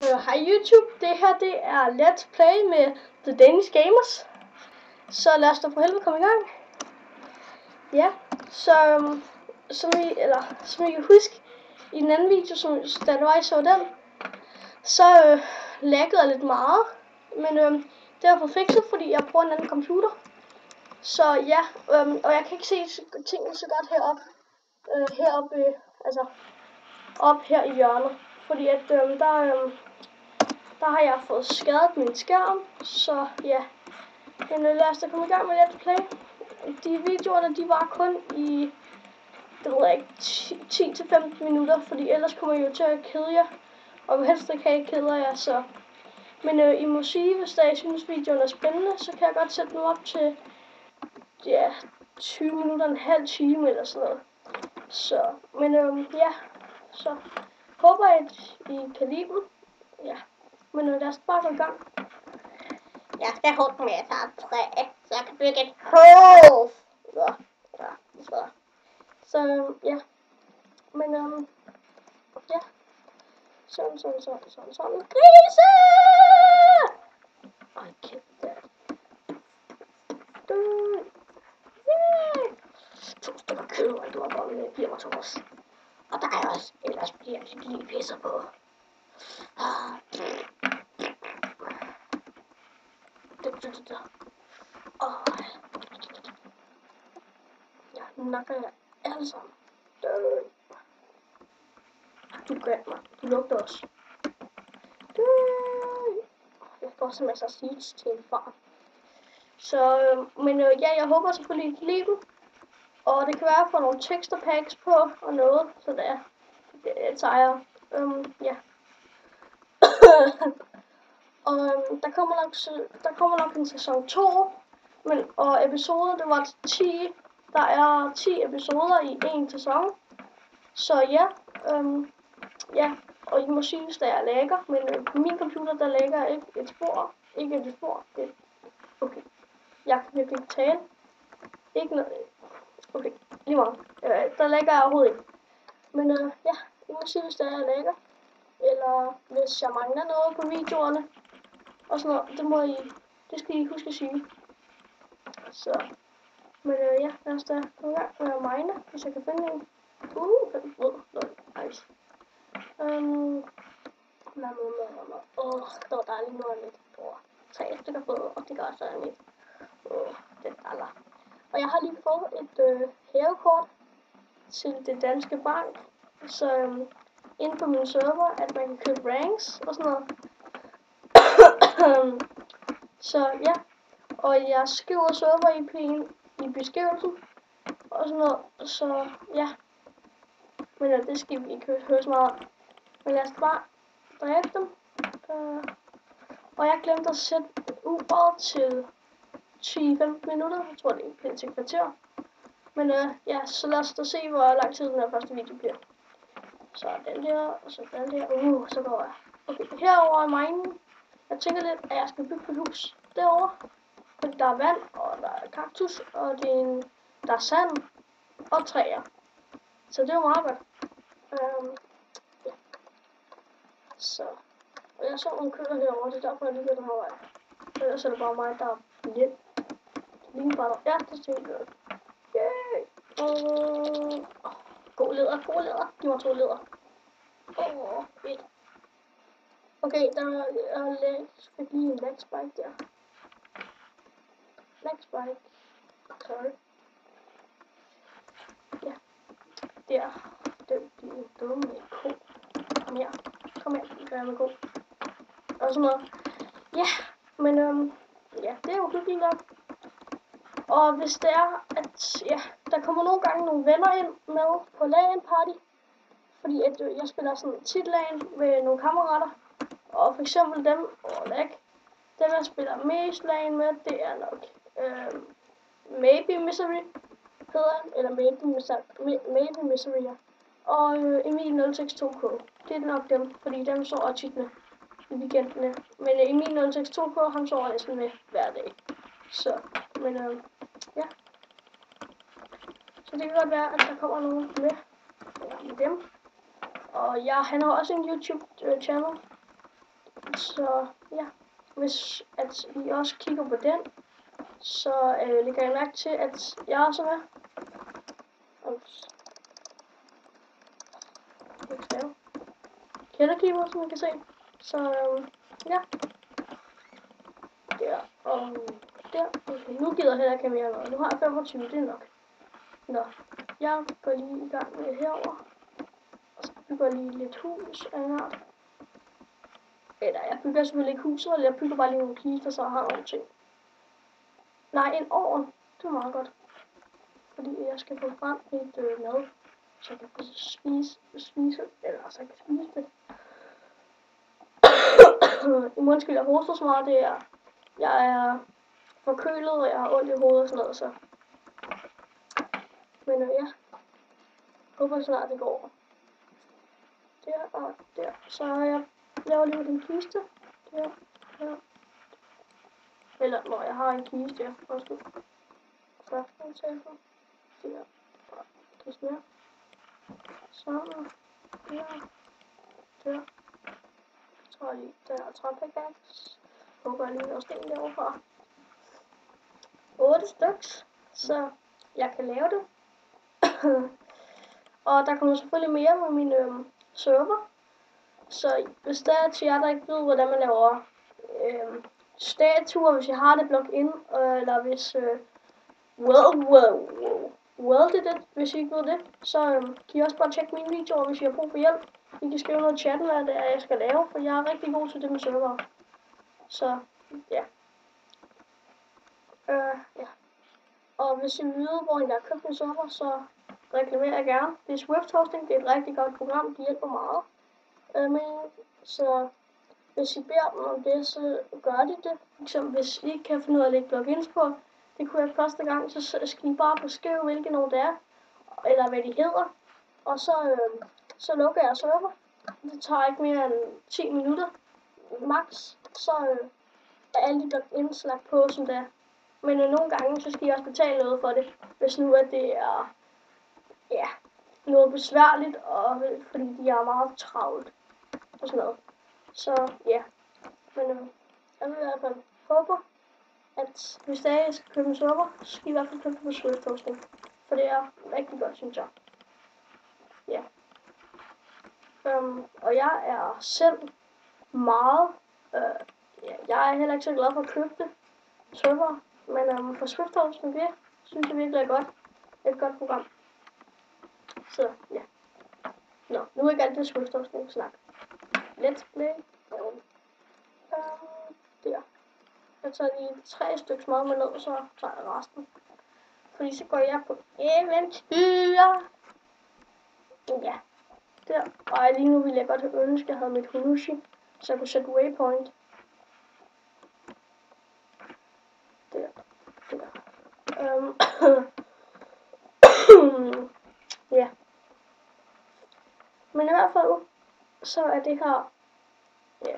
Hej YouTube, det her det er Let's Play med The Danish Gamers. Så lad os da for helvede komme i gang. Ja, så som I kan huske i den anden video, da det var I så den, så laggede jeg lidt meget. Men det har jeg fået fikset, fordi jeg bruger en anden computer. Så ja, og jeg kan ikke se tingene så godt heroppe, altså op her i hjørnet. Fordi at der har jeg fået skadet min skærm, så ja. Men lad os da komme i gang med Let's Play. De videoerne, de var kun i, det ved jeg ikke, 10-15 minutter, fordi ellers kommer I jo til at kede jer. Og vil helst ikke have, at keder jer, så. Men I må sige, hvis der I synes videoen er spændende, så kan jeg godt sætte den op til, ja, 20 minutter, en halv time eller sådan noget. Så, men ja, så håber jeg, at I kan lide dem. Ja, men lad os bare gå i gang. Jeg skal hugge med at tage træ, så jeg kan bygge et hus. Så ja, men ja, sådan, grise! Ej, kæft, der. To stykker kød, og du har kommet med 4 til os. Og der er også, ellers bliver det lige pisser på. Ja, nu nakker jeg alle sammen. Du gør mig. Du lugter også. Jeg får så masser af seeds til en farm. Så, men ja, jeg håber selvfølgelig, I kan lide dem. Og det kan være at få nogle texture packs på og noget, så det tager jeg. Ja. Og der kommer nok en sæson 2, og episoder, det var 10. Der er 10 episoder i en sæson. Så ja, ja, og I må sige, hvis der er lagger, men på min computer, der lægger ikke et spor. Okay, jeg kan virkelig ikke tale. Ikke noget. Okay, lige meget. Der lægger jeg overhovedet ikke. Men ja, I må sige, hvis der er lagger. Eller hvis jeg mangler noget på videoerne. Og sådan noget, det skal I huske at sige. Så, men ja, lad os da gå i gang med at mine, hvis jeg kan finde en. Nice. Det var dejligt, nu er mit bror. 3 stykker på, og det gør så er mit. Det er daller. Og jeg har lige fået et hævekort til det danske bank. Så inde på min server, at man kan købe ranks og sådan noget. Så ja, og jeg skriver server-IP'en i beskrivelsen og sådan noget, så ja. Men det skal vi ikke høre så meget om. Men lad os bare dræbe dem. Og jeg glemte at sætte uret til 10-15 minutter. Jeg tror, det er til kvarter. Men ja, så lad os da se, hvor lang tid den her første video bliver. Så den der, og så den der. Så går jeg. Okay, herover er minen. Jeg tænker lidt, at jeg skal bygge et hus derovre. Fordi der er vand, og der er kaktus, og der er sand og træer. Så det er jo meget godt. Ja. Så. Og jeg så nogle køer herovre, det er derfor, jeg lige ved den her vej. Ellers er det bare mig, der er blind. Lige bare der. Ja, det ser godt. Yay! God leder. Giv mig 2 leder. Fedt. Okay, der er fik lige en lag spike der. Lag spike. Sorry. Ja. Der. Den dumme ko. Kom her, gør jeg mig god. Og sådan noget. Ja, men ja, det er jo hyggeligt nok. Og hvis det er, at ja, der kommer nogle gange nogle venner ind med på LAN party. Fordi at jeg spiller sådan tit LAN med nogle kammerater. Og for eksempel dem jeg spiller mest LAN med, det er nok Maybe Misery hedder han, eller Maybe Misery, ja. Og Emil 062K, det er nok dem, fordi dem sover tit med i weekendene. Men Emil 062K, han sover næsten med hver dag. Så, men ja. Så det kan godt være, at der kommer nogen med dem. Og ja, han har også en YouTube channel. Så ja, hvis at I også kigger på den, så lægger jeg mærke til, at jeg også er med. Ups. Kender keyboard, som man kan se. Så ja. Der og der. Okay, nu gider jeg heller ikke mere noget. Nu har jeg 25, det er nok. Nå, jeg går lige i gang med herover. Og så bygger jeg lige lidt hus af en art. Eller jeg bygger selvfølgelig ikke huset, eller jeg bygger bare lige nogle kister, så jeg har nogle ting. Nej, en ovn. Det er meget godt. Fordi jeg skal få frem et mad, så jeg kan spise, eller så jeg kan spise det. I undskyld, jeg hoster så meget, det er, jeg er forkølet, og jeg har ondt i hovedet og sådan noget, så. Men ja, håber snart det går over. Der og der, så jeg laver lige den kiste. Der, der. Eller når jeg har en kiste, ja, undskyld. Første taber. Der, og kiste mere. Sådan, der, der. Så lige der træpickaxe. Håber jeg lige noget sten derovre fra. 8 styks, så jeg kan lave det. Og der kommer selvfølgelig mere med min server. Så hvis der er til jer, der ikke ved, hvordan man laver statuer, hvis jeg har det blok-in, eller hvis well, det er det, hvis I ikke ved det, så kan I også bare tjekke mine videoer, hvis I har brug for hjælp. I kan skrive noget i chatten, hvad det er, jeg skal lave, for jeg er rigtig god til det med server. Så ja. Ja. Og hvis I vil vide, hvor I har købt min server, så reklamerer jeg gerne. Det er Swift Hosting, det er et rigtig godt program, det hjælper meget. Så hvis I beder dem om det, så gør de det. For hvis I ikke kan finde ud af at lægge plugins på, det kunne jeg første gang, så skal I bare beskrive, hvilke nogle det er, eller hvad de hedder. Og så lukker jeg server. Det tager ikke mere end 10 minutter max, så er alle de plugins lagt på, som det er. Men nogle gange, så skal I også betale noget for det, hvis nu at det er noget besværligt, og fordi de er meget travlt og sådan noget. Så ja, men jeg vil i hvert fald håbe, at hvis der er, jeg skal købe en server, så skal I hvert fald købe på Swift Hosting. For det er rigtig godt, synes jeg. Ja. Og jeg er selv meget, jeg er heller ikke så glad for at købe det server, men for Swift Hosting, det synes jeg virkelig er godt. Et godt program. Så ja. Nå, nu er ikke alt det Swift Hosting snak. Let's play. Der. Jeg tager lige 3 stykker smør med ned, og så tager jeg resten. Fordi så går jeg på eventyr. Ja. Der. Og lige nu ville jeg godt have ønsket, at jeg havde mit Hunushi, så jeg kunne sætte waypoint. Der. Der. Ja. Men i hvert fald, så er det her. Ja.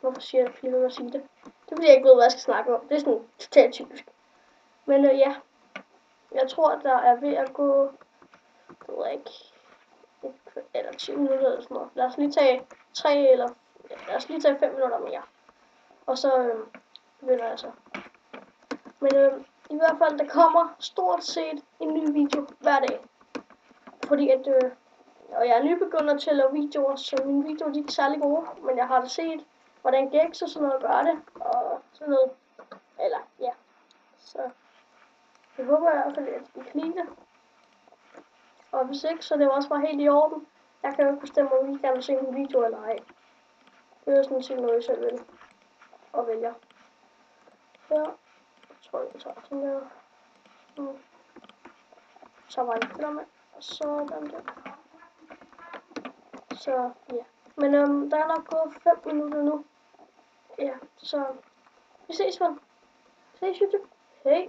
Hvorfor siger jeg flere at sige det? Det er fordi jeg ikke ved, hvad jeg skal snakke om. Det er sådan totalt typisk. Men ja. Jeg tror, der er ved at gå, jeg ved ikke, eller 10 minutter eller sådan noget. Lad os lige tage 5 minutter mere. Og så begynder jeg så. Men i hvert fald, der kommer stort set en ny video hver dag. Fordi at, og jeg er nybegynder til at lave videoer, så mine videoer de er ikke særlig gode. Men jeg har da set, hvordan Gex og sådan noget gør det. Og sådan noget. Eller, ja. Så jeg håber i hvert fald, at I kan lide det. Og hvis ikke, så er det også bare helt i orden. Jeg kan jo ikke bestemme, om I gerne vil se en video eller ej. Det er jo sådan set noget, I selv vil. Og vælger. Ja. Jeg tror, jeg tager sådan der. Så var det der med. Og så den der. Så ja. Men der er nok gået 5 minutter nu. Ja, så vi ses vel. Ses YouTube. Hej.